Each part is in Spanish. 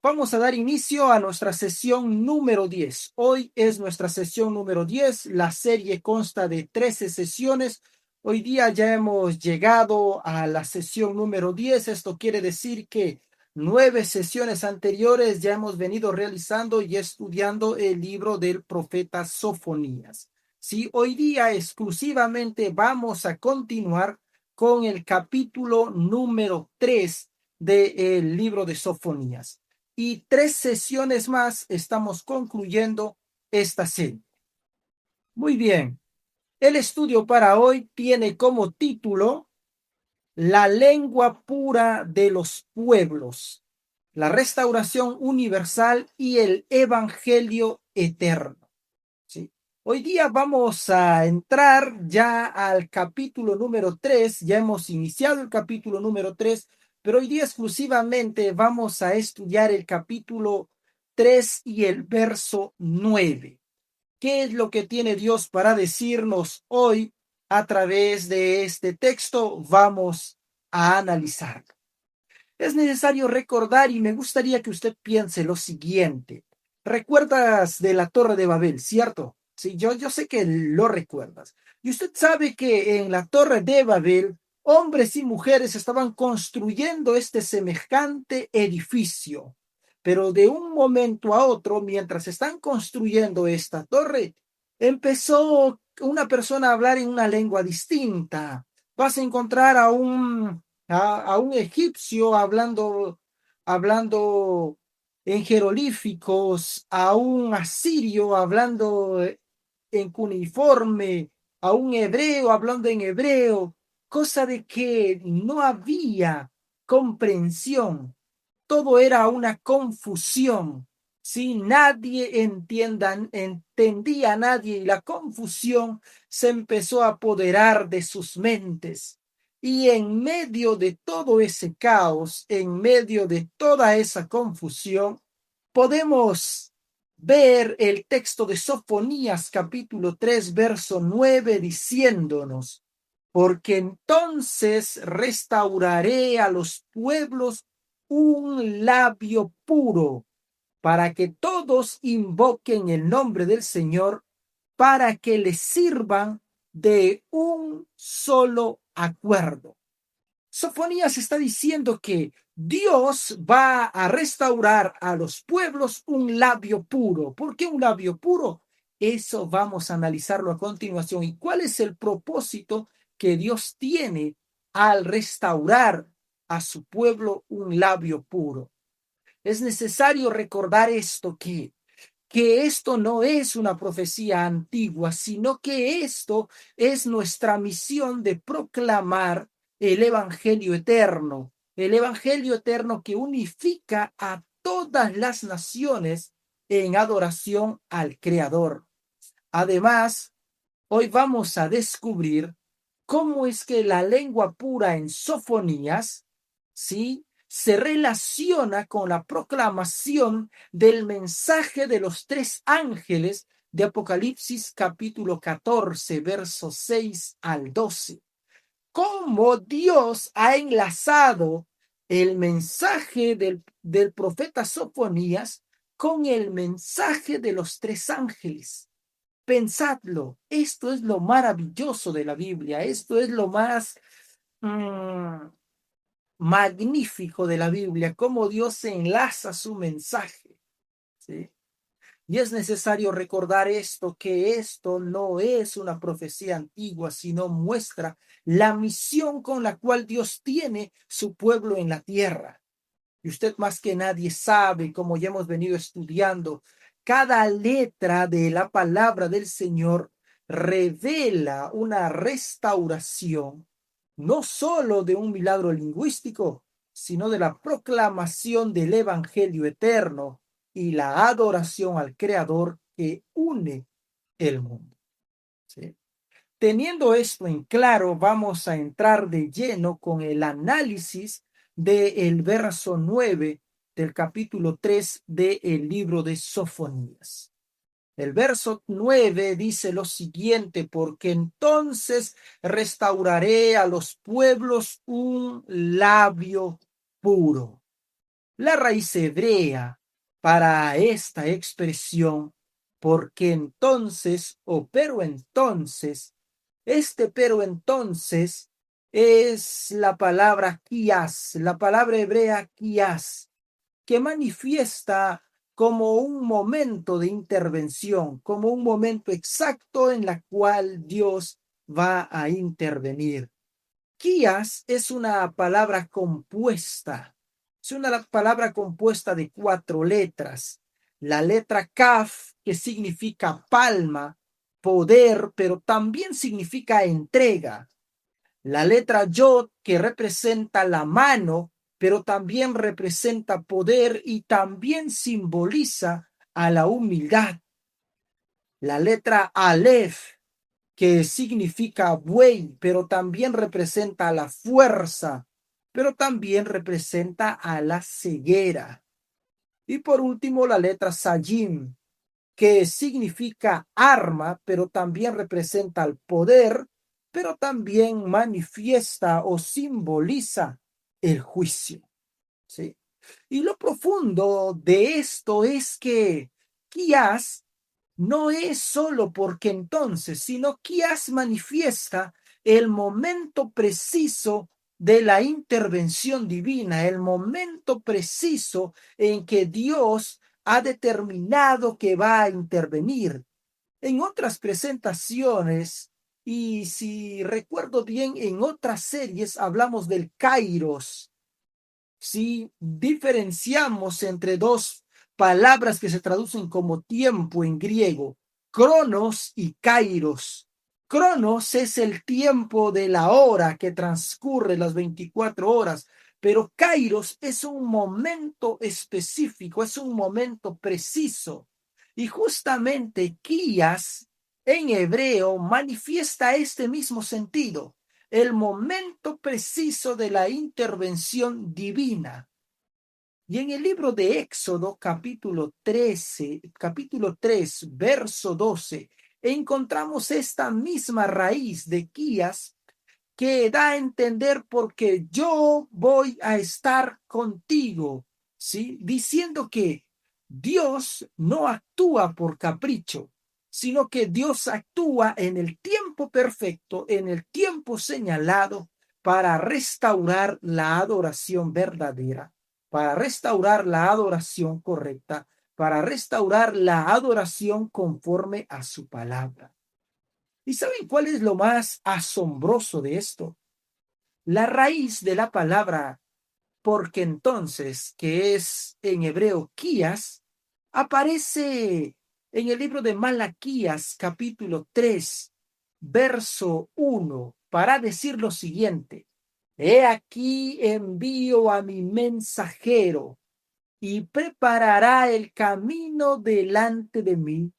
Vamos a dar inicio a nuestra sesión número 10. Hoy es nuestra sesión número 10. La serie consta de 13 sesiones. Hoy día ya hemos llegado a la sesión número 10. Esto quiere decir que 9 sesiones anteriores ya hemos venido realizando y estudiando el libro del profeta Sofonías. Sí, hoy día exclusivamente vamos a continuar con el capítulo número 3 del libro de Sofonías. Y 3 sesiones más estamos concluyendo esta serie. Muy bien, el estudio para hoy tiene como título La lengua pura de los pueblos, la restauración universal y el evangelio eterno. ¿Sí? Hoy día vamos a entrar ya al capítulo número 3. Ya hemos iniciado el capítulo número 3, pero hoy día exclusivamente vamos a estudiar el capítulo 3 y el verso 9. ¿Qué es lo que tiene Dios para decirnos hoy a través de este texto? Vamos a analizarlo. Es necesario recordar y me gustaría que usted piense lo siguiente. ¿Recuerdas de la Torre de Babel, cierto? Sí, yo sé que lo recuerdas. Y usted sabe que en la Torre de Babel, hombres y mujeres estaban construyendo este semejante edificio. Pero de un momento a otro, mientras están construyendo esta torre, empezó una persona a hablar en una lengua distinta. Vas a encontrar a un egipcio hablando en jeroglíficos, a un asirio hablando en cuneiforme, a un hebreo hablando en hebreo, cosa de que no había comprensión. Todo era una confusión. Si nadie entendía a nadie y la confusión se empezó a apoderar de sus mentes. Y en medio de todo ese caos, en medio de toda esa confusión, podemos ver el texto de Sofonías capítulo 3 verso 9 diciéndonos, porque entonces restauraré a los pueblos un labio puro, para que todos invoquen el nombre del Señor, para que les sirvan de un solo acuerdo. Sofonías está diciendo que Dios va a restaurar a los pueblos un labio puro. ¿Por qué un labio puro? Eso vamos a analizarlo a continuación. ¿Y cuál es el propósito que Dios tiene al restaurar a su pueblo un labio puro? Es necesario recordar esto, que esto no es una profecía antigua, sino que esto es nuestra misión de proclamar el evangelio eterno que unifica a todas las naciones en adoración al Creador. Además, hoy vamos a descubrir cómo es que la lengua pura en Sofonías, ¿sí?, se relaciona con la proclamación del mensaje de los 3 ángeles de Apocalipsis capítulo 14, versos 6 al 12. Cómo Dios ha enlazado el mensaje del profeta Sofonías con el mensaje de los 3 ángeles. Pensadlo, esto es lo maravilloso de la Biblia, esto es lo más magnífico de la Biblia, cómo Dios enlaza su mensaje, ¿sí? Y es necesario recordar esto, que esto no es una profecía antigua, sino muestra la misión con la cual Dios tiene su pueblo en la tierra. Y usted más que nadie sabe, como ya hemos venido estudiando, cada letra de la palabra del Señor revela una restauración, no solo de un milagro lingüístico, sino de la proclamación del evangelio eterno y la adoración al Creador que une el mundo. ¿Sí? Teniendo esto en claro, vamos a entrar de lleno con el análisis del verso 9 del capítulo 3 del libro de Sofonías. El verso 9 dice lo siguiente, porque entonces restauraré a los pueblos un labio puro. La raíz hebrea para esta expresión, porque entonces o pero entonces, pero entonces es la palabra kias, la palabra hebrea kias, que manifiesta como un momento de intervención, como un momento exacto en la cual Dios va a intervenir. Kias es una palabra compuesta, es una palabra compuesta de 4 letras. La letra Kaf, que significa palma, poder, pero también significa entrega. La letra Yod, que representa la mano, pero también representa poder y también simboliza a la humildad. La letra Aleph, que significa buey, pero también representa la fuerza, pero también representa a la ceguera. Y por último, la letra Sayim, que significa arma, pero también representa el poder, pero también manifiesta o simboliza el juicio. ¿Sí? Y lo profundo de esto es que Kías no es solo porque entonces, sino Kías manifiesta el momento preciso de la intervención divina, el momento preciso en que Dios ha determinado que va a intervenir. En otras presentaciones, y si recuerdo bien, en otras series hablamos del Kairos. Si diferenciamos entre dos palabras que se traducen como tiempo en griego, cronos y kairos. Cronos es el tiempo de la hora que transcurre las 24 horas, pero kairos es un momento específico, es un momento preciso. Y justamente Kías en hebreo manifiesta este mismo sentido, el momento preciso de la intervención divina. Y en el libro de Éxodo, capítulo 3, verso 12, encontramos esta misma raíz de Kías que da a entender porque yo voy a estar contigo, ¿sí? Diciendo que Dios no actúa por capricho, sino que Dios actúa en el tiempo perfecto, en el tiempo señalado para restaurar la adoración verdadera, para restaurar la adoración correcta, para restaurar la adoración conforme a su palabra. ¿Y saben cuál es lo más asombroso de esto? La raíz de la palabra porque entonces, que es en hebreo Kías, aparece en el libro de Malaquías, capítulo 3, verso 1, para decir lo siguiente: He aquí envío a mi mensajero y preparará el camino delante de mí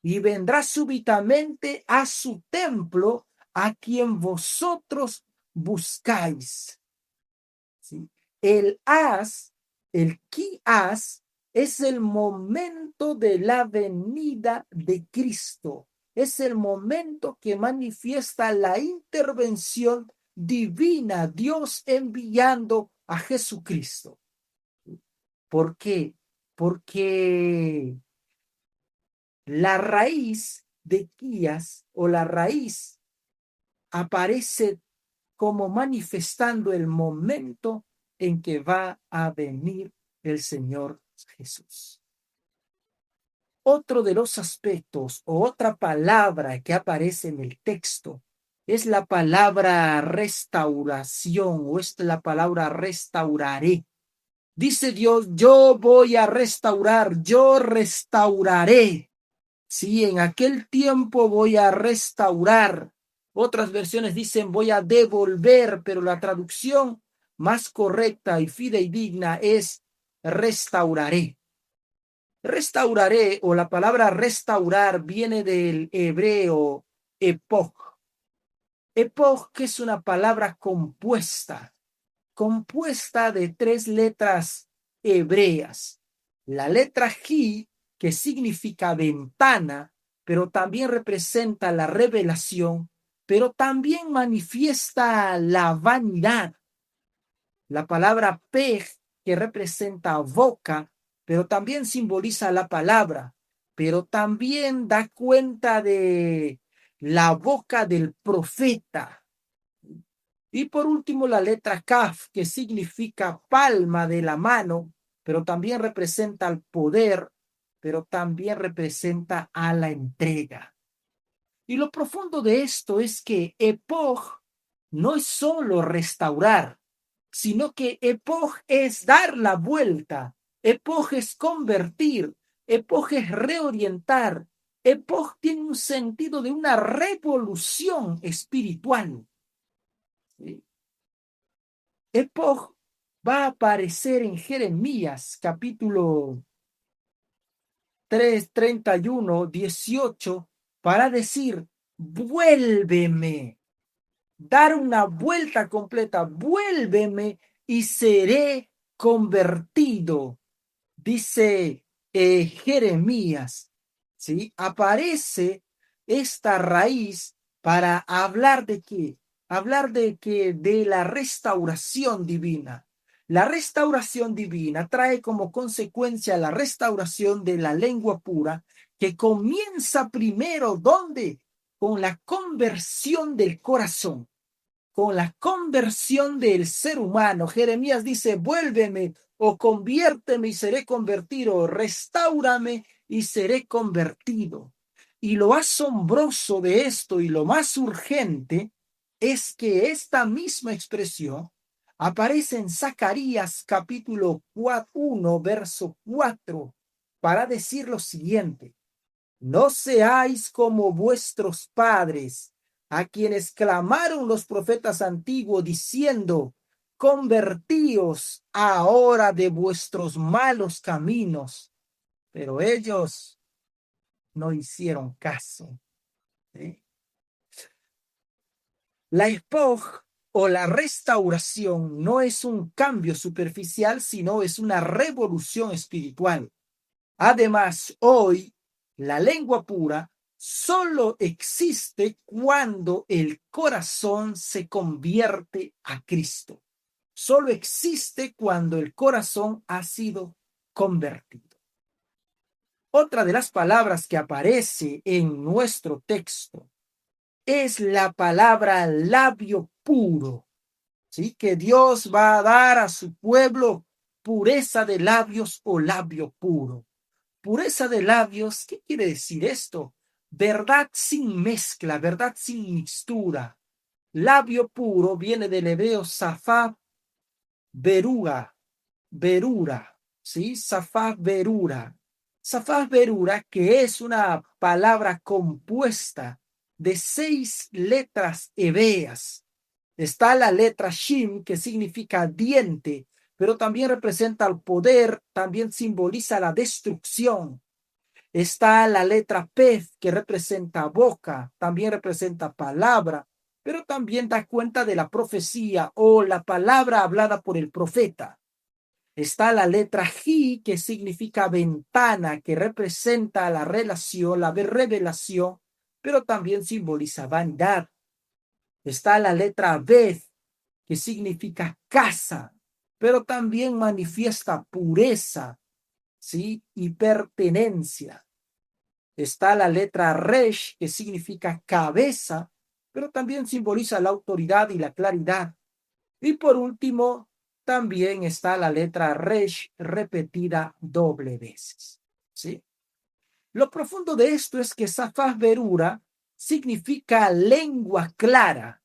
y vendrá súbitamente a su templo a quien vosotros buscáis. ¿Sí? El as, el Kías, es el momento de la venida de Cristo. Es el momento que manifiesta la intervención divina, Dios enviando a Jesucristo. ¿Por qué? Porque la raíz de Kías o la raíz aparece como manifestando el momento en que va a venir el Señor Jesús. Otro de los aspectos o otra palabra que aparece en el texto es la palabra restauración o es la palabra restauraré. Dice Dios, yo voy a restaurar, yo restauraré. Sí, en aquel tiempo voy a restaurar. Otras versiones dicen voy a devolver, pero la traducción más correcta y fidedigna es restauraré. Restauraré o la palabra restaurar viene del hebreo epoch. Epoch, que es una palabra compuesta de 3 letras hebreas. La letra Ji, que significa ventana, pero también representa la revelación, pero también manifiesta la vanidad. La palabra Pej, que representa boca, pero también simboliza la palabra, pero también da cuenta de la boca del profeta. Y por último, la letra Kaf, que significa palma de la mano, pero también representa el poder, pero también representa a la entrega. Y lo profundo de esto es que Epoch no es solo restaurar, sino que Epoch es dar la vuelta, Epoch es convertir, Epoch es reorientar, Epoch tiene un sentido de una revolución espiritual. ¿Sí? Epoch va a aparecer en Jeremías capítulo 3, 31, 18 para decir, vuélveme, dar una vuelta completa, vuélveme y seré convertido, dice Jeremías. ¿Sí? Aparece esta raíz para hablar de qué, hablar de que de la restauración divina. La restauración divina trae como consecuencia la restauración de la lengua pura, que comienza primero, ¿dónde? Con la conversión del corazón, con la conversión del ser humano. Jeremías dice, vuélveme o conviérteme y seré convertido, restáurame y seré convertido. Y lo asombroso de esto y lo más urgente es que esta misma expresión aparece en Zacarías capítulo 1, verso 4, para decir lo siguiente: no seáis como vuestros padres, a quienes clamaron los profetas antiguos diciendo, convertíos ahora de vuestros malos caminos. Pero ellos no hicieron caso. ¿Sí? La Epoch o la restauración no es un cambio superficial, sino es una revolución espiritual. Además, hoy la lengua pura solo existe cuando el corazón se convierte a Cristo. Solo existe cuando el corazón ha sido convertido. Otra de las palabras que aparece en nuestro texto es la palabra labio puro, ¿sí? Que Dios va a dar a su pueblo pureza de labios o labio puro. Pureza de labios, ¿qué quiere decir esto? Verdad sin mezcla, verdad sin mixtura. Labio puro viene del hebreo safá verura, verura, ¿sí? Safá verura. Safá verura, que es una palabra compuesta de 6 letras hebreas. Está la letra Shin, que significa diente, pero también representa el poder, también simboliza la destrucción. Está la letra Pef, que representa boca, también representa palabra, pero también da cuenta de la profecía o la palabra hablada por el profeta. Está la letra Ji, que significa ventana, que representa la relación, la revelación, pero también simboliza vanidad. Está la letra Beth, que significa casa, pero también manifiesta pureza, ¿sí? Y pertenencia. Está la letra Resh, que significa cabeza, pero también simboliza la autoridad y la claridad. Y por último, también está la letra Resh repetida doble veces. ¿Sí? Lo profundo de esto es que Safaz Berura significa lengua clara,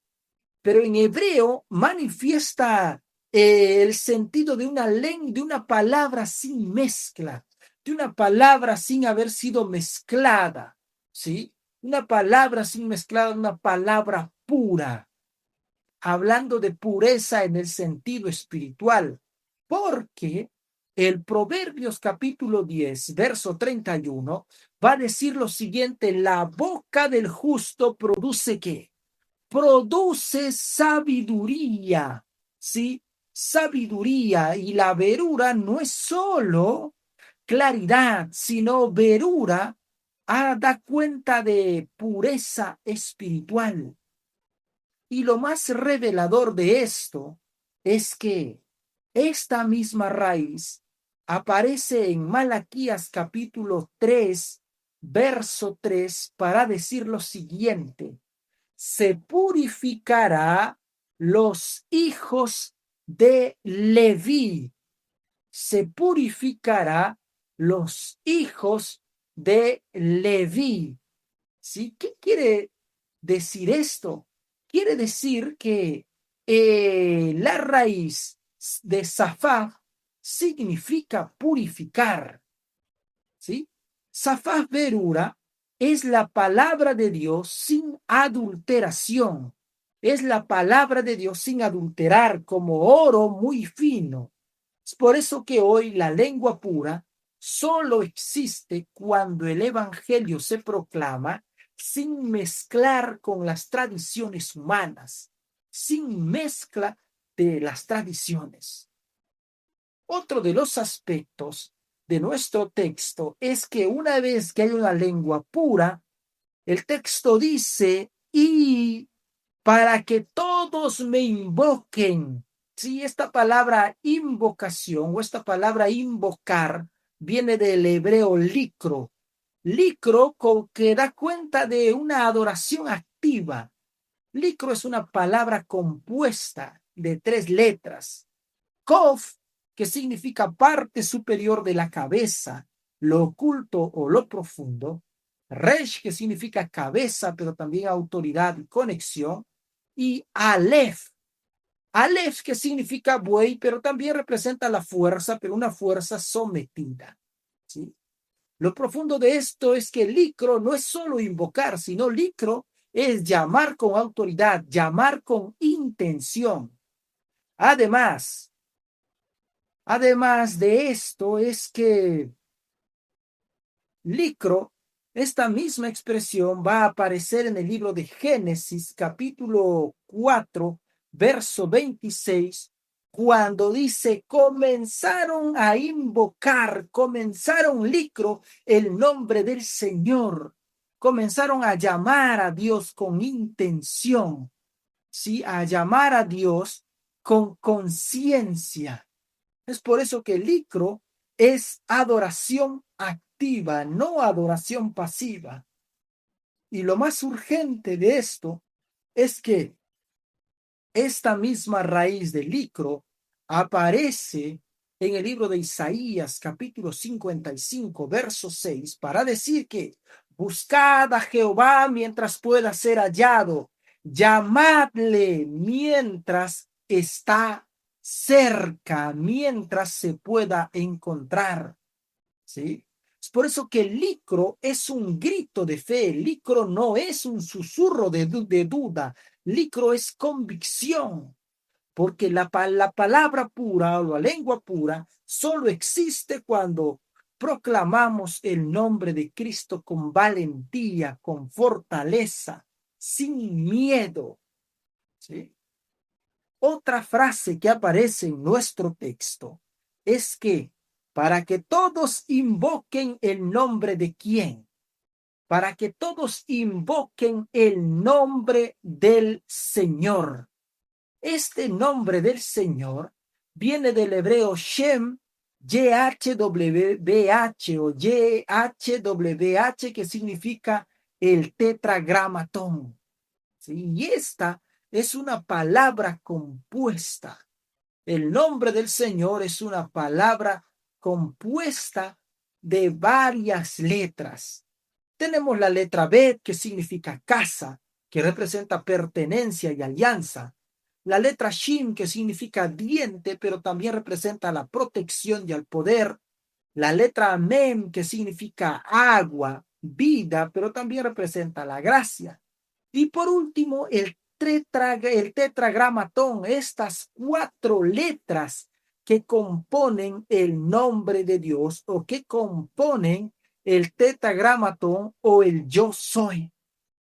pero en hebreo manifiesta el sentido de de una palabra sin mezcla, de una palabra sin haber sido mezclada, ¿sí? Una palabra sin mezclada, una palabra pura, hablando de pureza en el sentido espiritual, porque el Proverbios capítulo 10, verso 31, va a decir lo siguiente: la boca del justo produce ¿qué? Produce sabiduría, ¿sí? Sabiduría, y la verura no es solo claridad, sino verura da cuenta de pureza espiritual. Y lo más revelador de esto es que Esta misma raíz aparece en Malaquías capítulo 3, verso 3, para decir lo siguiente: se purificará los hijos de Leví, se purificará los hijos de Leví. ¿Sí? ¿Qué quiere decir esto? Quiere decir que la raíz de Safaf significa purificar, ¿sí? Safaf Berura es la palabra de Dios sin adulteración. Es la palabra de Dios sin adulterar, como oro muy fino. Es por eso que hoy la lengua pura solo existe cuando el evangelio se proclama sin mezclar con las tradiciones humanas, sin mezcla de las tradiciones. Otro de los aspectos de nuestro texto es que una vez que hay una lengua pura, el texto dice: y para que todos me invoquen. Sí, esta palabra invocación o esta palabra invocar viene del hebreo licro. Licro que da cuenta de una adoración activa. Licro es una palabra compuesta de 3 letras. Kof, que significa parte superior de la cabeza, lo oculto o lo profundo. Resh, que significa cabeza, pero también autoridad y conexión. Y Aleph. Aleph, que significa buey, pero también representa la fuerza, pero una fuerza sometida. ¿Sí? Lo profundo de esto es que licro no es solo invocar, sino licro es llamar con autoridad, llamar con intención. Además, Además de esto es que licro, esta misma expresión va a aparecer en el libro de Génesis capítulo 4, verso 26, cuando dice: comenzaron a invocar, comenzaron licro el nombre del Señor, comenzaron a llamar a Dios con intención, ¿sí? A llamar a Dios con conciencia. Es por eso que el licro es adoración activa, no adoración pasiva. Y lo más urgente de esto es que esta misma raíz de licro aparece en el libro de Isaías, capítulo 55, verso 6, para decir que buscad a Jehová mientras pueda ser hallado, llamadle mientras está cerca, mientras se pueda encontrar. ¿Sí? Es por eso que el licro es un grito de fe, el licro no es un susurro de duda, licro es convicción, porque la palabra pura o la lengua pura solo existe cuando proclamamos el nombre de Cristo con valentía, con fortaleza, sin miedo. ¿Sí? Otra frase que aparece en nuestro texto es que para que todos invoquen el nombre de quién, para que todos invoquen el nombre del Señor. Este nombre del Señor viene del hebreo Shem, YHWH o YHWH, que significa el tetragramatón. ¿Sí? Y esta es una palabra compuesta. El nombre del Señor es una palabra compuesta de varias letras. Tenemos la letra Bet, que significa casa, que representa pertenencia y alianza. La letra Shin, que significa diente, pero también representa la protección y el poder. La letra Mem, que significa agua, vida, pero también representa la gracia. Y por último, el tetragramatón, estas 4 letras que componen el nombre de Dios o que componen el tetragramatón o el yo soy.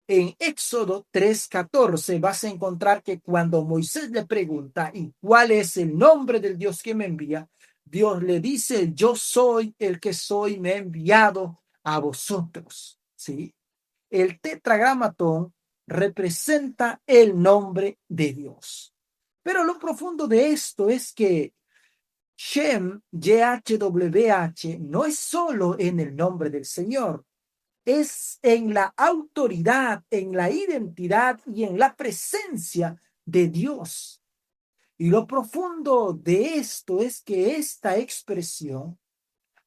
En Éxodo 3:14 vas a encontrar que cuando Moisés le pregunta: ¿y cuál es el nombre del Dios que me envía? Dios le dice: yo soy el que soy, me he enviado a vosotros. ¿Sí? El tetragramatón representa el nombre de Dios. Pero lo profundo de esto es que Shem, YHWH, no es solo en el nombre del Señor, es en la autoridad, en la identidad y en la presencia de Dios. Y lo profundo de esto es que esta expresión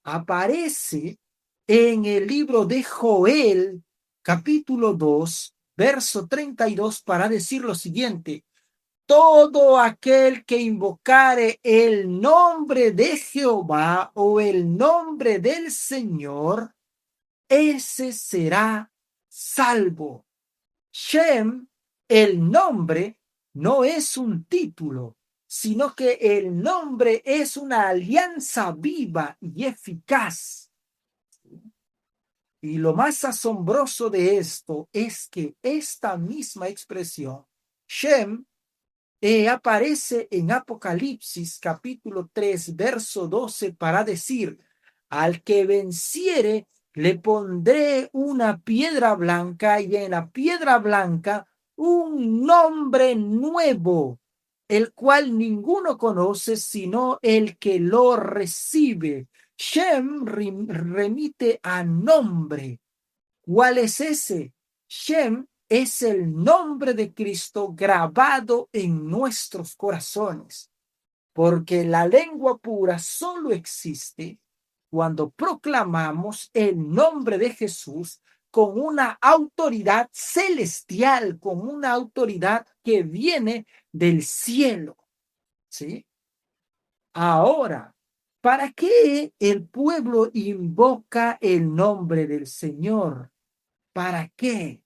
aparece en el libro de Joel, capítulo 2, verso 32, para decir lo siguiente: todo aquel que invocare el nombre de Jehová o el nombre del Señor, ese será salvo. Shem, el nombre, no es un título, sino que el nombre es una alianza viva y eficaz. Y lo más asombroso de esto es que esta misma expresión, Shem, aparece en Apocalipsis capítulo 3, verso 12 para decir: al que venciere, le pondré una piedra blanca y en la piedra blanca un nombre nuevo, el cual ninguno conoce sino el que lo recibe. Shem remite a nombre. ¿Cuál es ese? Shem es el nombre de Cristo grabado en nuestros corazones, porque la lengua pura solo existe cuando proclamamos el nombre de Jesús con una autoridad celestial, con una autoridad que viene del cielo. ¿Sí? Ahora, ¿para qué el pueblo invoca el nombre del Señor? ¿Para qué?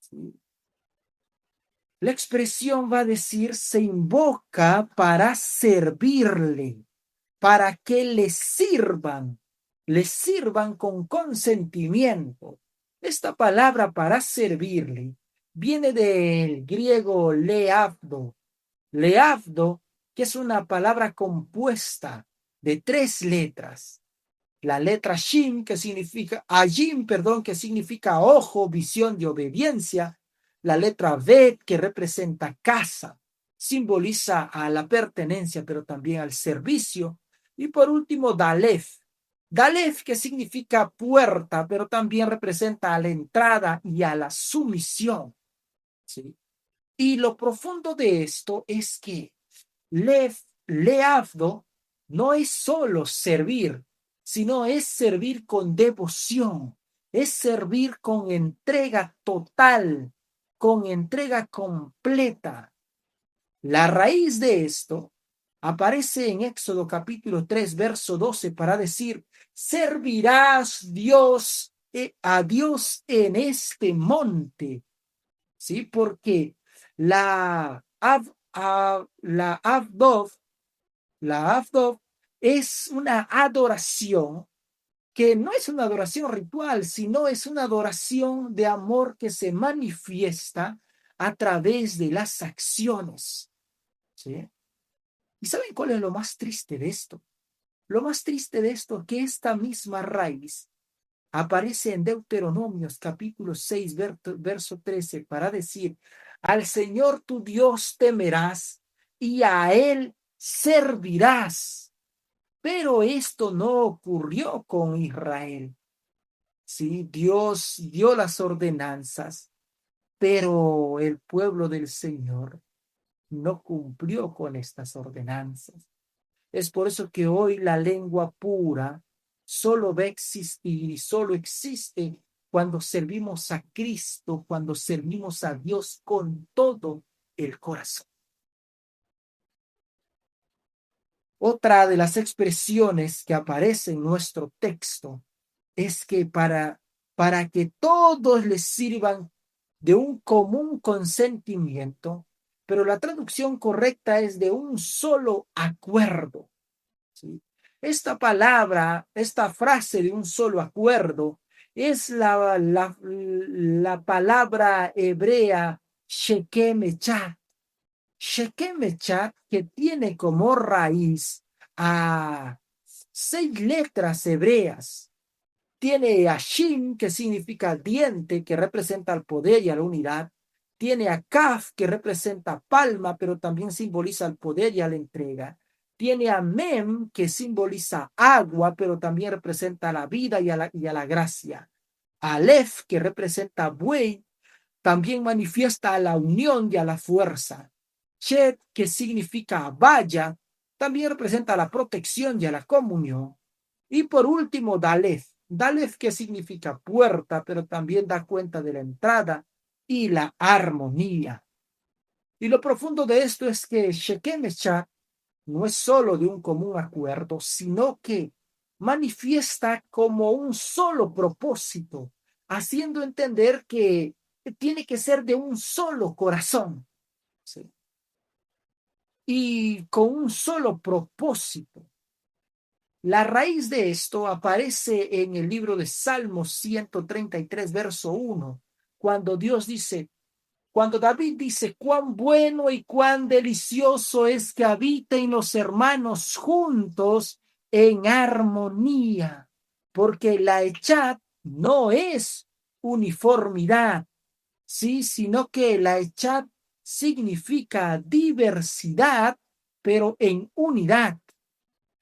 ¿Sí? La expresión va a decir: se invoca para servirle, para que le sirvan con consentimiento. Esta palabra para servirle viene del griego leavdo. Leavdo, que es una palabra compuesta de 3 letras. La letra Shin, que significa, Ajim, perdón, que significa ojo, visión de obediencia. La letra Bet, que representa casa, simboliza a la pertenencia, pero también al servicio. Y por último, Dalef. Dalef, que significa puerta, pero también representa a la entrada y a la sumisión. ¿Sí? Y lo profundo de esto es que Leavdo no es solo servir, sino es servir con devoción, es servir con entrega total, con entrega completa. La raíz de esto aparece en Éxodo capítulo 3, verso 12 para decir: servirás a Dios en este monte. ¿Sí? Porque la Avdov, la Avdov es una adoración que no es una adoración ritual, sino es una adoración de amor que se manifiesta a través de las acciones. ¿Sí? ¿Y saben cuál es lo más triste de esto? Lo más triste de esto es que esta misma raíz aparece en Deuteronomios capítulo 6, verso 13 para decir: al Señor tu Dios temerás y a Él servirás. Pero esto no ocurrió con Israel. Sí, Dios dio las ordenanzas, pero el pueblo del Señor no cumplió con estas ordenanzas. Es por eso que hoy la lengua pura solo va a existir y solo existe cuando servimos a Cristo, cuando servimos a Dios con todo el corazón. Otra de las expresiones que aparece en nuestro texto es que para que todos les sirvan de un común consentimiento, pero la traducción correcta es de un solo acuerdo. ¿Sí? Esta palabra, esta frase de un solo acuerdo, es la palabra hebrea Shekem Echat. Shekem Echat, que tiene como raíz a 6 letras hebreas. Tiene a Shin, que significa diente, que representa el poder y a la unidad. Tiene a Kaf, que representa palma, pero también simboliza el poder y a la entrega. Tiene a Mem, que simboliza agua, pero también representa la vida y a la gracia. Aleph, que representa buey, también manifiesta a la unión y a la fuerza. Chet, que significa valla, también representa la protección y a la comunión. Y por último, Daleth. Daleth, que significa puerta, pero también da cuenta de la entrada y la armonía. Y lo profundo de esto es que Shekem Eshach no es solo de un común acuerdo, sino que manifiesta como un solo propósito, haciendo entender que tiene que ser de un solo corazón, ¿sí? Y con un solo propósito. La raíz de esto aparece en el libro de Salmos 133, verso 1, cuando Dios dice, cuando David dice, cuán bueno y cuán delicioso es que habiten los hermanos juntos en armonía, porque la echat no es uniformidad, sí, sino que la echat significa diversidad, pero en unidad.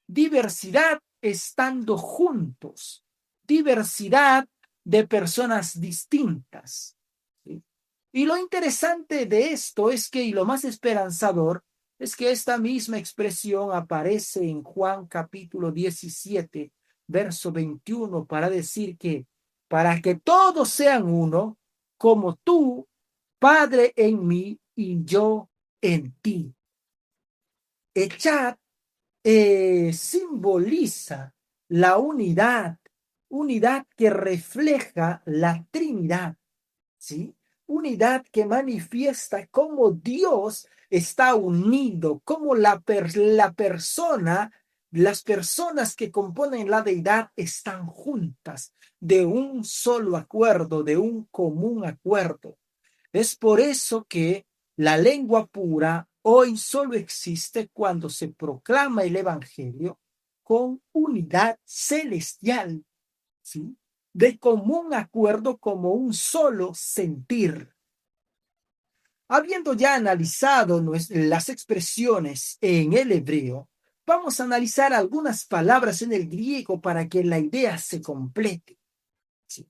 Diversidad estando juntos, diversidad de personas distintas, ¿sí? Y lo interesante de esto es que, y lo más esperanzador, es que esta misma expresión aparece en Juan capítulo 17, verso 21, para decir que para que todos sean uno, como tú, Padre, en mí y yo en ti. Echad simboliza la unidad, unidad que refleja la Trinidad, ¿sí? Unidad que manifiesta cómo Dios está unido, cómo la persona, las personas que componen la deidad están juntas, de un solo acuerdo, de un común acuerdo. Es por eso que la lengua pura hoy solo existe cuando se proclama el Evangelio con unidad celestial, ¿sí? De común acuerdo como un solo sentir. Habiendo ya analizado las expresiones en el hebreo, vamos a analizar algunas palabras en el griego para que la idea se complete, ¿sí?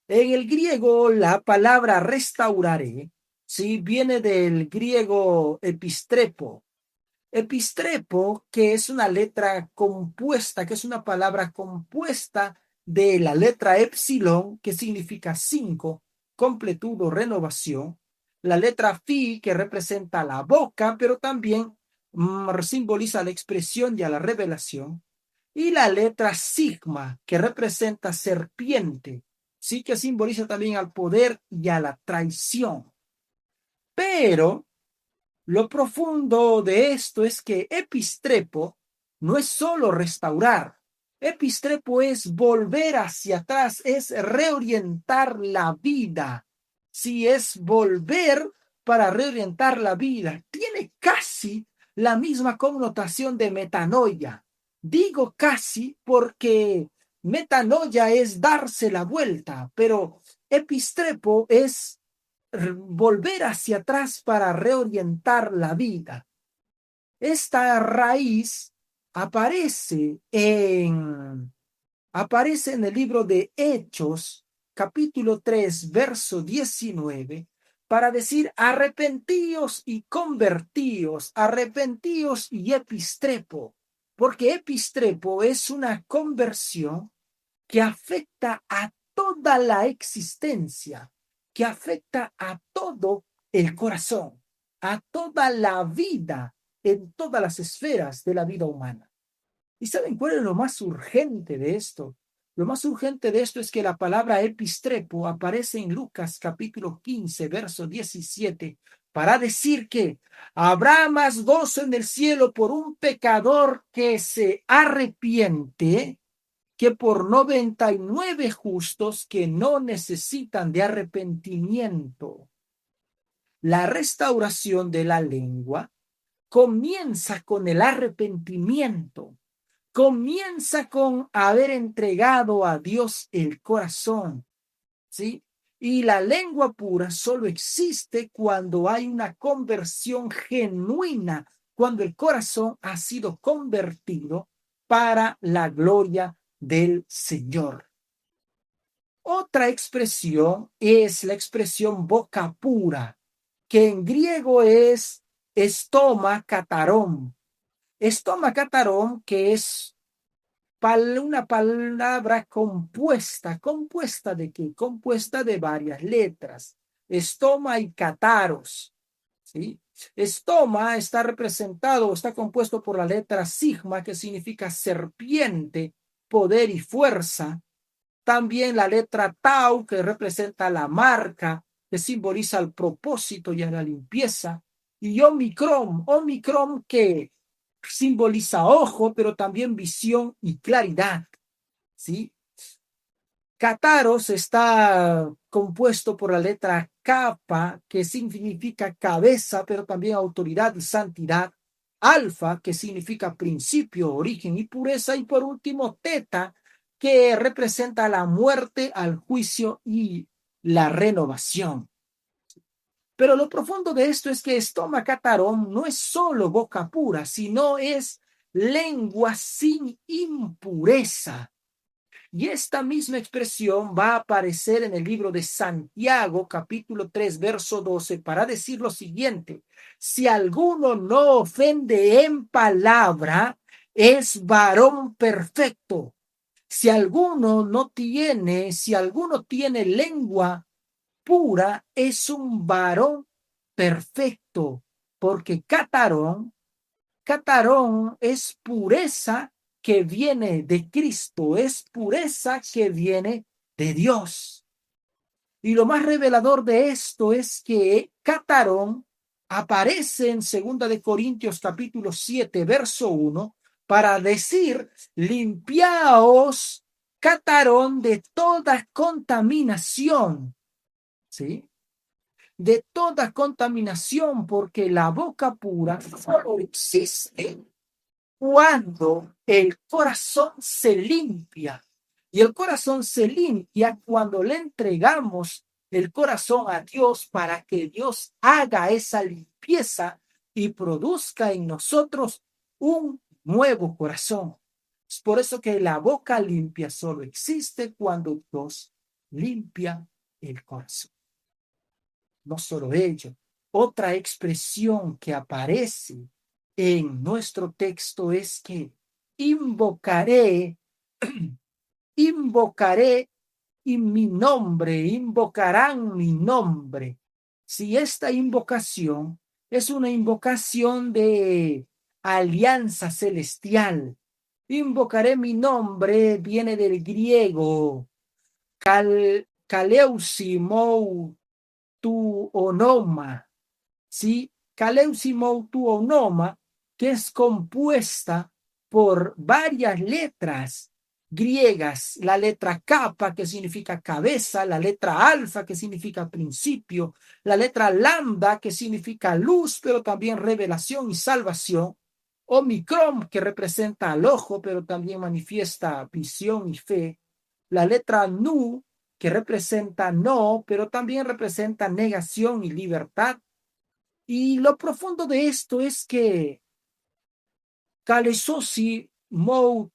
En el griego, la palabra restauraré, ¿sí? Viene del griego epistrepo. Epistrepo, que es una letra compuesta, que es una palabra compuesta de la letra epsilon, que significa 5, completud o renovación. La letra fi, que representa la boca, pero también simboliza la expresión y a la revelación. Y la letra sigma, que representa serpiente, sí, que simboliza también al poder y a la traición. Pero lo profundo de esto es que epistrepo no es solo restaurar. Epistrepo es volver hacia atrás, es reorientar la vida. Si es volver para reorientar la vida, tiene casi la misma connotación de metanoia. Digo casi porque metanoia es darse la vuelta, pero epistrepo es volver hacia atrás para reorientar la vida. Esta raíz aparece en el libro de Hechos, capítulo 3, verso 19, para decir arrepentíos y convertíos, arrepentíos y epistrepo, porque epistrepo es una conversión que afecta a toda la existencia, que afecta a todo el corazón, a toda la vida, en todas las esferas de la vida humana. ¿Y saben cuál es lo más urgente de esto? Lo más urgente de esto es que la palabra epistrepo aparece en Lucas capítulo 15, verso 17, para decir que habrá más gozo en el cielo por un pecador que se arrepiente que por 99 justos que no necesitan de arrepentimiento. La restauración de la lengua comienza con el arrepentimiento, comienza con haber entregado a Dios el corazón, ¿sí? Y la lengua pura solo existe cuando hay una conversión genuina, cuando el corazón ha sido convertido para la gloria del Señor. Otra expresión es la expresión boca pura, que en griego es estoma catarón. Estoma catarón, que es una palabra compuesta. ¿Compuesta de qué? Compuesta de varias letras. Estoma y cataros. ¿Sí? Estoma está representado, está compuesto por la letra sigma, que significa serpiente, poder y fuerza. También la letra tau, que representa la marca, que simboliza el propósito y la limpieza. Y omicron, omicron que simboliza ojo, pero también visión y claridad. ¿Sí? Kataros está compuesto por la letra kappa, que significa cabeza, pero también autoridad y santidad. Alfa, que significa principio, origen y pureza. Y por último, teta, que representa la muerte, al juicio y la renovación. Pero lo profundo de esto es que estoma catarón no es solo boca pura, sino es lengua sin impureza. Y esta misma expresión va a aparecer en el libro de Santiago, capítulo 3, verso 12, para decir lo siguiente: si alguno no ofende en palabra, es varón perfecto. Si alguno tiene lengua pura, es un varón perfecto, porque catarón es pureza que viene de Cristo, es pureza que viene de Dios. Y lo más revelador de esto es que catarón aparece en 2 Corintios capítulo 7, verso 1, para decir: limpiaos, catarón, de toda contaminación. ¿Sí? De toda contaminación, porque la boca pura solo existe cuando el corazón se limpia. Y el corazón se limpia cuando le entregamos el corazón a Dios para que Dios haga esa limpieza y produzca en nosotros un nuevo corazón. Es por eso que la boca limpia solo existe cuando Dios limpia el corazón. No solo ello, otra expresión que aparece en nuestro texto es que invocaré, invocaré y mi nombre, invocarán mi nombre. Si esta invocación es una invocación de alianza celestial, invocaré mi nombre, viene del griego kaleusimou tu onoma, ¿sí? Kaleusimou tu onoma, que es compuesta por varias letras griegas, la letra kappa, que significa cabeza, la letra alfa, que significa principio, la letra lambda, que significa luz, pero también revelación y salvación, omicron, que representa al ojo, pero también manifiesta visión y fe, la letra nu, que representa no, pero también representa negación y libertad. Y lo profundo de esto es que kalesosi moutonoma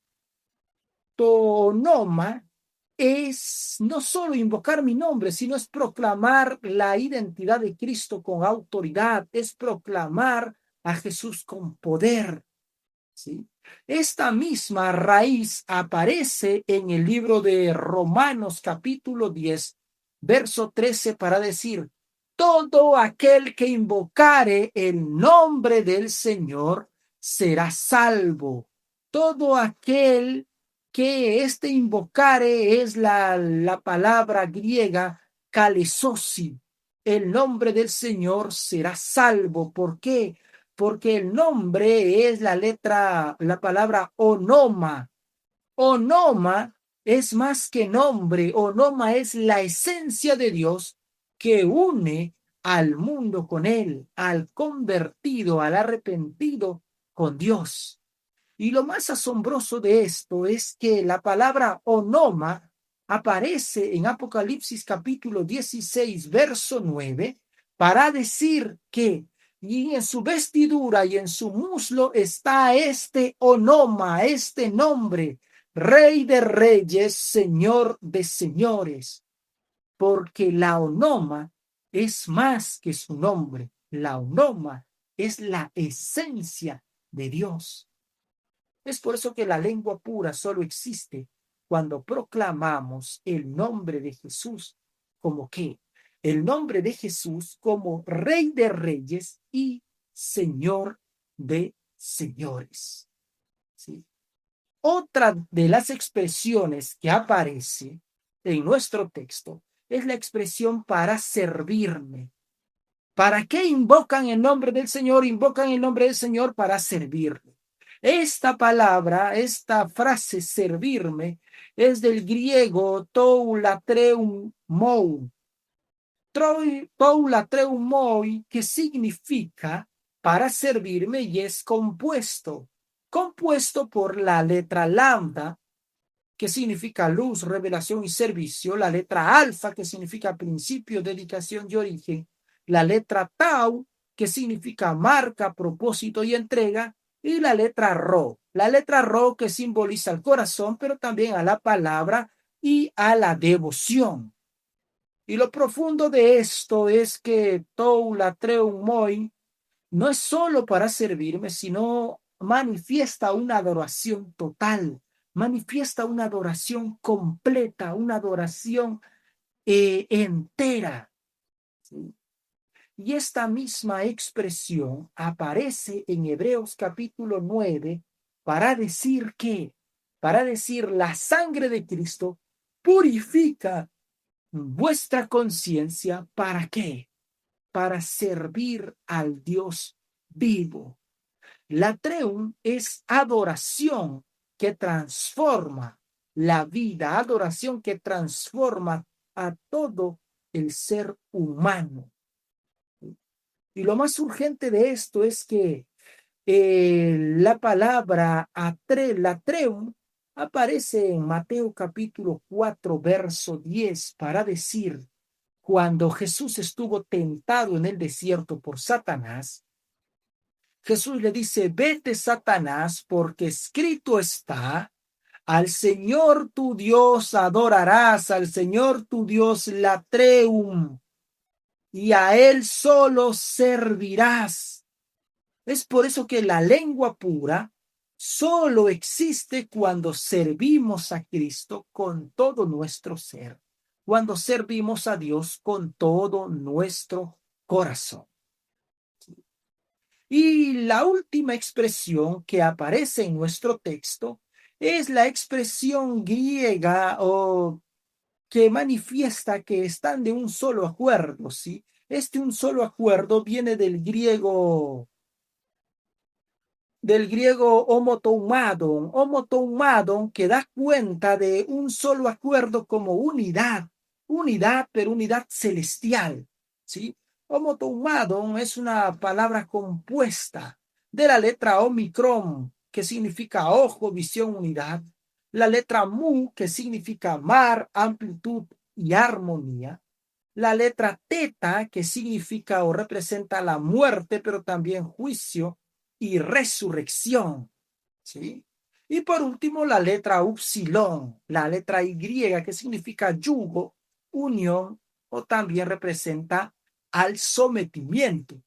es no solo invocar mi nombre, sino es proclamar la identidad de Cristo con autoridad, es proclamar a Jesús con poder. ¿Sí? Esta misma raíz aparece en el libro de Romanos capítulo 10, verso 13, para decir: todo aquel que invocare el nombre del Señor será salvo. Todo aquel que invocare es la palabra griega kalesosi. El nombre del Señor será salvo. ¿Por qué? Porque el nombre es la palabra onoma. Onoma es más que nombre, onoma es la esencia de Dios que une al mundo con él, al convertido, al arrepentido con Dios. Y lo más asombroso de esto es que la palabra onoma aparece en Apocalipsis capítulo 16, verso 9, para decir que y en su vestidura y en su muslo está este onoma, este nombre, Rey de Reyes, Señor de Señores, porque la onoma es más que su nombre. La onoma es la esencia de Dios. Es por eso que la lengua pura solo existe cuando proclamamos el nombre de Jesús como ¿qué? El nombre de Jesús como Rey de Reyes y Señor de Señores. ¿Sí? Otra de las expresiones que aparece en nuestro texto es la expresión para servirme. ¿Para qué invocan el nombre del Señor? Invocan el nombre del Señor para servirme. Esta palabra, esta frase servirme, es del griego tou latreum mou. Tou latreum moi, que significa para servirme y es compuesto por la letra lambda, que significa luz, revelación y servicio, la letra alfa, que significa principio, dedicación y origen, la letra tau, que significa marca, propósito y entrega, y la letra ro que simboliza el corazón, pero también a la palabra y a la devoción. Y lo profundo de esto es que tou latreum moi no es solo para servirme, sino manifiesta una adoración total, manifiesta una adoración completa, una adoración entera. ¿Sí? Y esta misma expresión aparece en Hebreos capítulo 9 para decir que, para decir la sangre de Cristo purifica vuestra conciencia. ¿Para qué? Para servir al Dios vivo. Latreum es adoración que transforma la vida, adoración que transforma a todo el ser humano. Y lo más urgente de esto es que la palabra latreum aparece en Mateo capítulo 4, verso 10 para decir, cuando Jesús estuvo tentado en el desierto por Satanás, Jesús le dice, vete Satanás, porque escrito está, al Señor tu Dios adorarás, al Señor tu Dios latreum, y a Él solo servirás. Es por eso que la lengua pura solo existe cuando servimos a Cristo con todo nuestro ser, cuando servimos a Dios con todo nuestro corazón. Y la última expresión que aparece en nuestro texto es la expresión griega o que manifiesta que están de un solo acuerdo, ¿sí? Este un solo acuerdo viene del griego homotoumadon, que da cuenta de un solo acuerdo como unidad, pero unidad celestial, ¿sí? Homotoumadon es una palabra compuesta de la letra omicron, que significa ojo, visión, unidad, la letra mu, que significa mar, amplitud y armonía, la letra teta, que significa o representa la muerte, pero también juicio y resurrección, ¿sí? Y por último, la letra upsilon, la letra Y, que significa yugo, unión, o también representa al sometimiento.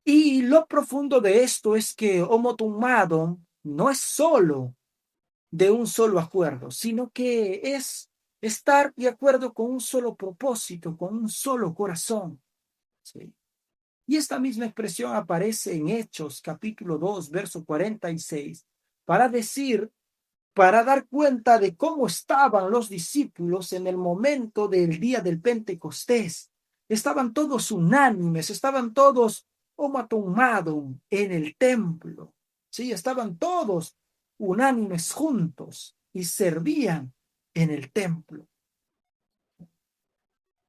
Y lo profundo de esto es que homotummadon no es solo de un solo acuerdo, sino que es estar de acuerdo con un solo propósito, con un solo corazón, ¿sí? Y esta misma expresión aparece en Hechos capítulo 2, verso 46, para decir, para dar cuenta de cómo estaban los discípulos en el momento del día del Pentecostés. Estaban todos unánimes, estaban todos homatomadum en el templo. Sí, estaban todos unánimes juntos y servían en el templo.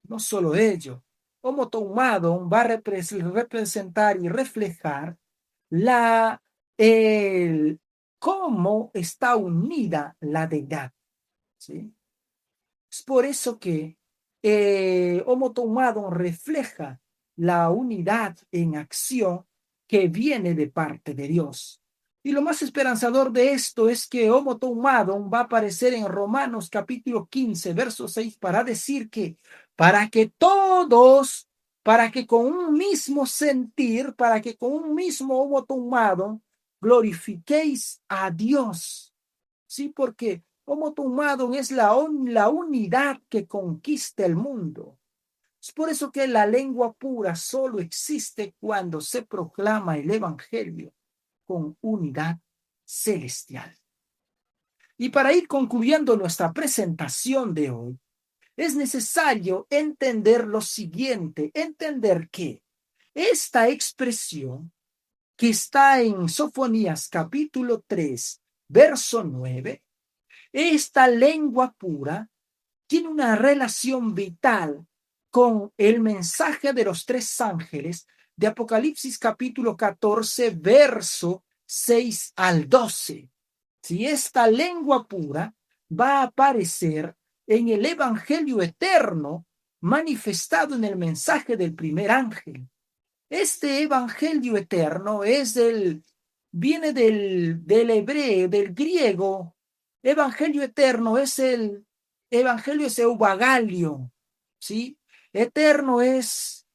No solo ello, homotoumadon va a representar y reflejar la, cómo está unida la deidad, ¿sí? Es por eso que homotoumadon refleja la unidad en acción que viene de parte de Dios. Y lo más esperanzador de esto es que Homo Toumadon va a aparecer en Romanos capítulo 15, verso 6, para decir que para que todos, para que con un mismo sentir, para que con un mismo Homo Toumadon glorifiquéis a Dios. Sí, porque Homo Toumadon es la unidad que conquista el mundo. Es por eso que la lengua pura solo existe cuando se proclama el Evangelio con unidad celestial. Y para ir concluyendo nuestra presentación de hoy, es necesario entender lo siguiente, entender que esta expresión que está en Sofonías capítulo 3, verso 9, esta lengua pura tiene una relación vital con el mensaje de los tres ángeles de Apocalipsis capítulo 14, verso 6 al 12. Si esta lengua pura va a aparecer en el Evangelio eterno manifestado en el mensaje del primer ángel. Este Evangelio eterno viene del hebreo, del griego. Evangelio eterno es el Evangelio es eubagalio, ¿sí? Eterno es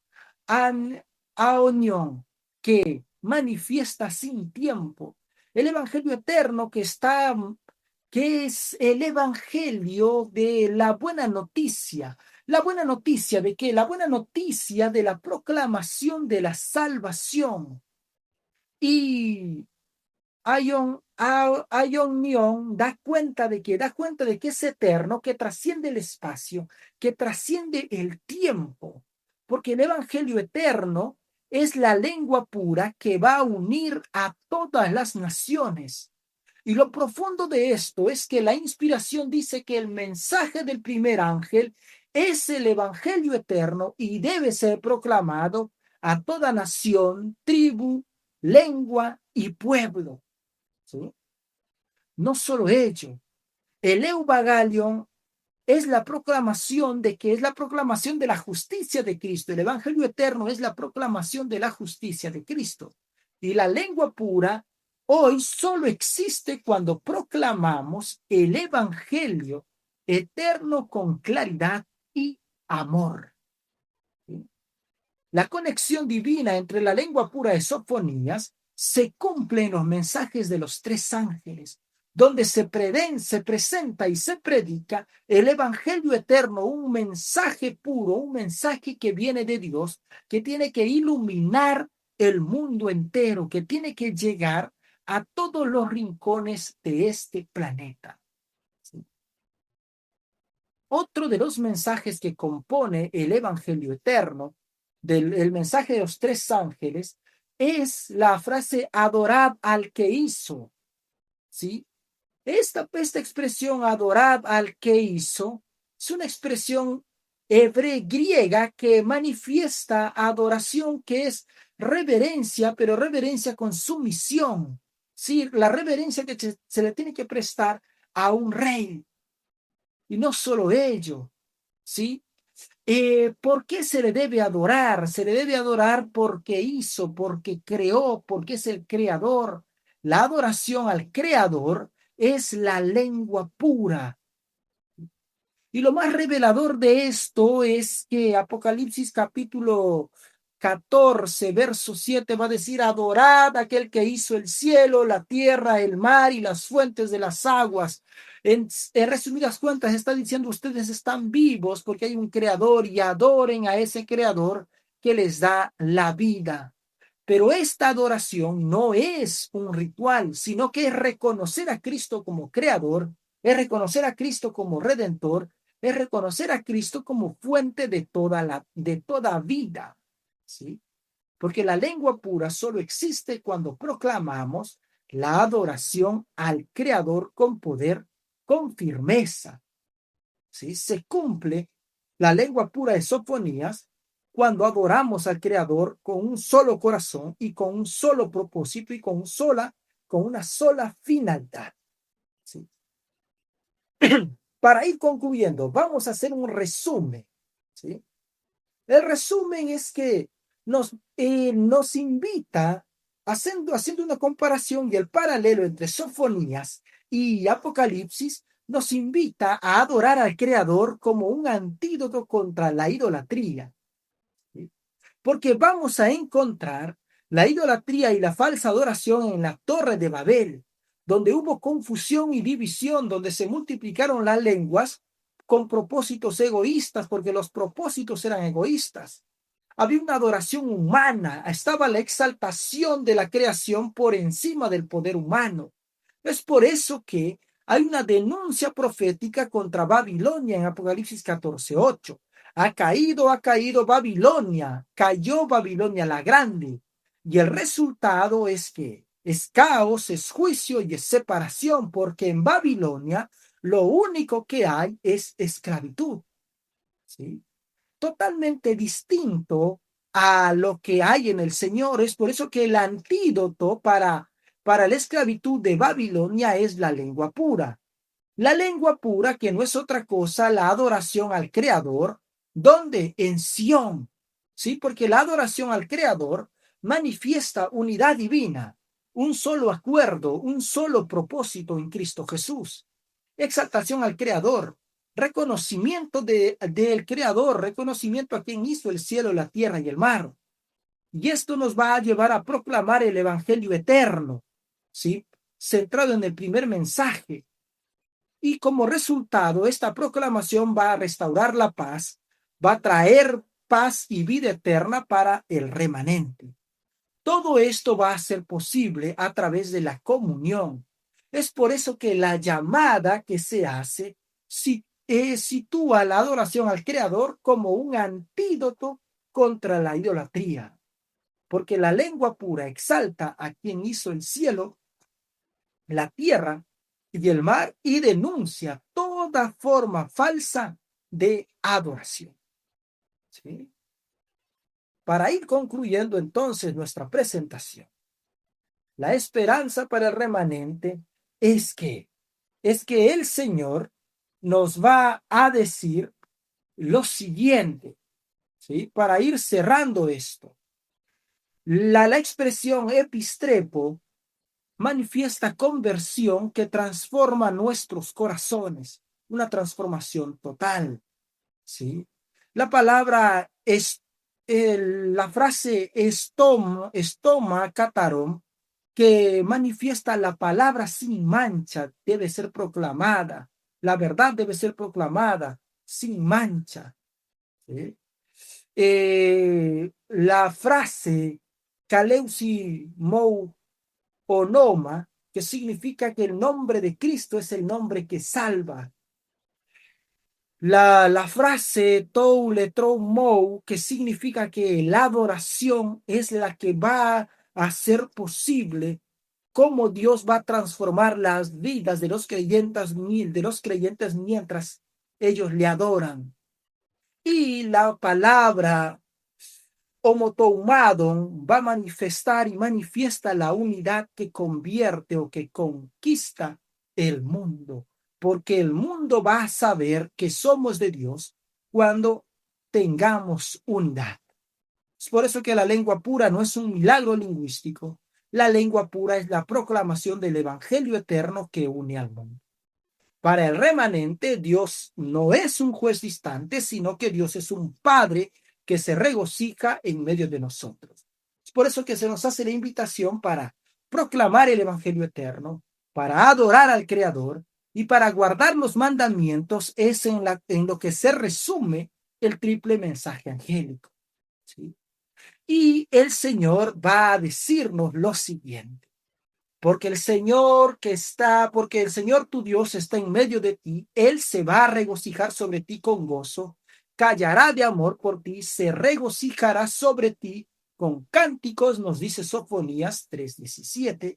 aonion, que manifiesta sin tiempo. El Evangelio eterno que es el Evangelio de la buena noticia. ¿La buena noticia de qué? La buena noticia de la proclamación de la salvación. Y Aionion da cuenta de que es eterno, que trasciende el espacio, que trasciende el tiempo, porque el Evangelio eterno es la lengua pura que va a unir a todas las naciones. Y lo profundo de esto es que la inspiración dice que el mensaje del primer ángel es el Evangelio eterno y debe ser proclamado a toda nación, tribu, lengua y pueblo. ¿Sí? No solo ello, el Evangelion es la proclamación de que es la proclamación de la justicia de Cristo. El Evangelio eterno es la proclamación de la justicia de Cristo. Y la lengua pura hoy solo existe cuando proclamamos el Evangelio eterno con claridad y amor. ¿Sí? La conexión divina entre la lengua pura de Sofonías se cumple en los mensajes de los tres ángeles, donde se presenta y se predica el Evangelio eterno, un mensaje puro, un mensaje que viene de Dios, que tiene que iluminar el mundo entero, que tiene que llegar a todos los rincones de este planeta. ¿Sí? Otro de los mensajes que compone el Evangelio eterno, el mensaje de los tres ángeles, es la frase adorad al que hizo. ¿Sí? Esta expresión adorad al que hizo es una expresión hebrea griega que manifiesta adoración, que es reverencia, pero reverencia con sumisión. ¿Sí? La reverencia que se le tiene que prestar a un rey. Y no solo ello, ¿sí? ¿Por qué se le debe adorar? Se le debe adorar porque hizo, porque creó, porque es el creador. La adoración al creador es la lengua pura. Y lo más revelador de esto es que Apocalipsis capítulo 14, verso 7 va a decir, adorad a aquel que hizo el cielo, la tierra, el mar y las fuentes de las aguas. En resumidas cuentas, está diciendo, ustedes están vivos porque hay un creador y adoren a ese creador que les da la vida. Pero esta adoración no es un ritual, sino que es reconocer a Cristo como creador, es reconocer a Cristo como redentor, es reconocer a Cristo como fuente de toda vida, ¿sí? Porque la lengua pura solo existe cuando proclamamos la adoración al Creador con poder, con firmeza, ¿sí? Se cumple la lengua pura de Sofonías cuando adoramos al Creador con un solo corazón y con un solo propósito y con una sola finalidad, ¿sí? Para ir concluyendo, vamos a hacer un resumen, ¿sí? El resumen es que nos invita, haciendo una comparación y el paralelo entre Sofonías y Apocalipsis, nos invita a adorar al Creador como un antídoto contra la idolatría. ¿Sí? Porque vamos a encontrar la idolatría y la falsa adoración en la Torre de Babel, donde hubo confusión y división, donde se multiplicaron las lenguas con propósitos egoístas, porque los propósitos eran egoístas. Había una adoración humana, estaba la exaltación de la creación por encima del poder humano. Es por eso que hay una denuncia profética contra Babilonia en Apocalipsis 14:8. Ha caído Babilonia, cayó Babilonia la grande. Y el resultado es que es caos, es juicio y es separación, porque en Babilonia lo único que hay es esclavitud. ¿Sí? Totalmente distinto a lo que hay en el Señor. Es por eso que el antídoto para la esclavitud de Babilonia es la lengua pura. La lengua pura, que no es otra cosa, la adoración al Creador, donde en Sión, ¿sí? Porque la adoración al Creador manifiesta unidad divina, un solo acuerdo, un solo propósito en Cristo Jesús. Exaltación al Creador, reconocimiento del Creador, reconocimiento a quien hizo el cielo, la tierra y el mar. Y esto nos va a llevar a proclamar el Evangelio eterno, ¿sí? Centrado en el primer mensaje. Y como resultado, esta proclamación va a restaurar la paz, va a traer paz y vida eterna para el remanente. Todo esto va a ser posible a través de la comunión. Es por eso que la llamada que se hace sitúa la adoración al Creador como un antídoto contra la idolatría, porque la lengua pura exalta a quien hizo el cielo, la tierra y el mar y denuncia toda forma falsa de adoración. ¿Sí? Para ir concluyendo entonces nuestra presentación, la esperanza para el remanente es que el Señor nos va a decir lo siguiente, ¿sí? Para ir cerrando esto. La expresión epistrepo manifiesta conversión que transforma nuestros corazones, una transformación total, ¿sí? La palabra es la frase estoma catarom, que manifiesta la palabra sin mancha, debe ser proclamada, la verdad debe ser proclamada sin mancha, ¿sí? La frase kaleusi mou onoma, que significa que el nombre de Cristo es el nombre que salva. La frase tou letrou mou, que significa que la adoración es la que va a hacer posible cómo Dios va a transformar las vidas de los creyentes mientras ellos le adoran. Y la palabra homotoumadon va a manifestar y manifiesta la unidad que convierte o que conquista el mundo, porque el mundo va a saber que somos de Dios cuando tengamos unidad. Es por eso que la lengua pura no es un milagro lingüístico. La lengua pura es la proclamación del evangelio eterno que une al mundo. Para el remanente, Dios no es un juez distante, sino que Dios es un Padre que se regocija en medio de nosotros. Es por eso que se nos hace la invitación para proclamar el evangelio eterno, para adorar al Creador y para guardar los mandamientos. Es en lo que se resume el triple mensaje angélico, ¿sí? Y el Señor va a decirnos lo siguiente: porque el Señor tu Dios está en medio de ti, Él se va a regocijar sobre ti con gozo, callará de amor por ti, se regocijará sobre ti con cánticos, nos dice Sofonías 3:17,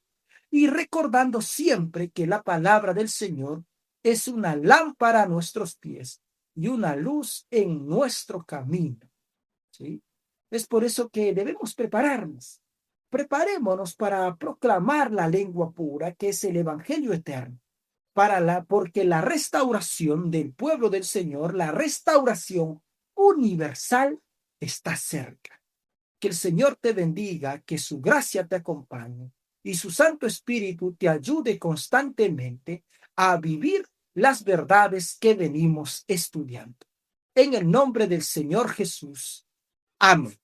y recordando siempre que la palabra del Señor es una lámpara a nuestros pies y una luz en nuestro camino, ¿sí? Es por eso que debemos prepararnos. Preparémonos para proclamar la lengua pura, que es el evangelio eterno, porque la restauración del pueblo del Señor, la restauración universal, está cerca. Que el Señor te bendiga, que su gracia te acompañe y su Santo Espíritu te ayude constantemente a vivir las verdades que venimos estudiando. En el nombre del Señor Jesús. Amén.